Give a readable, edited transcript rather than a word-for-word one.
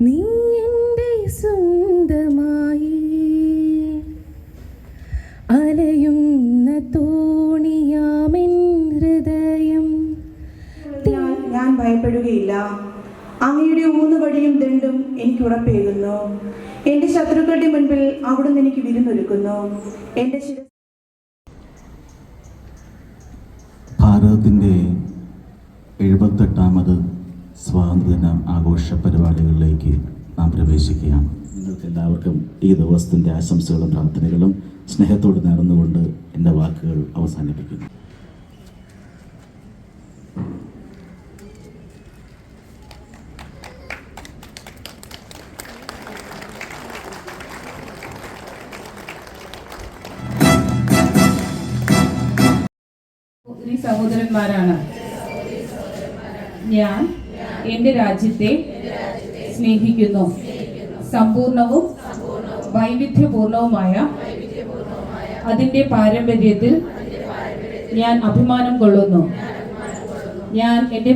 നീ എൻ്റെ സ്വന്തമായി അലയുന്ന തോണിയാമെൻ ഹൃദയം. ഞാൻ ഭയപ്പെടുകയില്ല. അങ്ങയുടെ ഊന്നുവടിയും ദണ്ഡും എനിക്ക് ഉറപ്പേകുന്നു. എൻ്റെ ശത്രുക്കളുടെ മുൻപിൽ അവിടുന്ന് എനിക്ക് വിരുന്നൊരുക്കുന്നു. എൻ്റെ ഭാരതത്തിൻ്റെ 78ാമത് സ്വാതന്ത്ര്യദിന ആഘോഷ പരിപാടികളിലേക്ക് നാം പ്രവേശിക്കുകയാണ്. നിങ്ങൾക്ക് എല്ലാവർക്കും ഈ ദിവസത്തിൻ്റെ ആശംസകളും പ്രാർത്ഥനകളും സ്നേഹത്തോട് നേർന്നുകൊണ്ട് എൻ്റെ വാക്കുകൾ അവസാനിപ്പിക്കുന്നു. സഹോദരന്മാരാണ്, ഞാൻ എൻ്റെ രാജ്യത്തെ സ്നേഹിക്കുന്നു. സമ്പൂർണവും വൈവിധ്യപൂർണവുമായ അതിൻ്റെ പാരമ്പര്യത്തിൽ ഞാൻ അഭിമാനം കൊള്ളുന്നു. ഞാൻ എൻ്റെ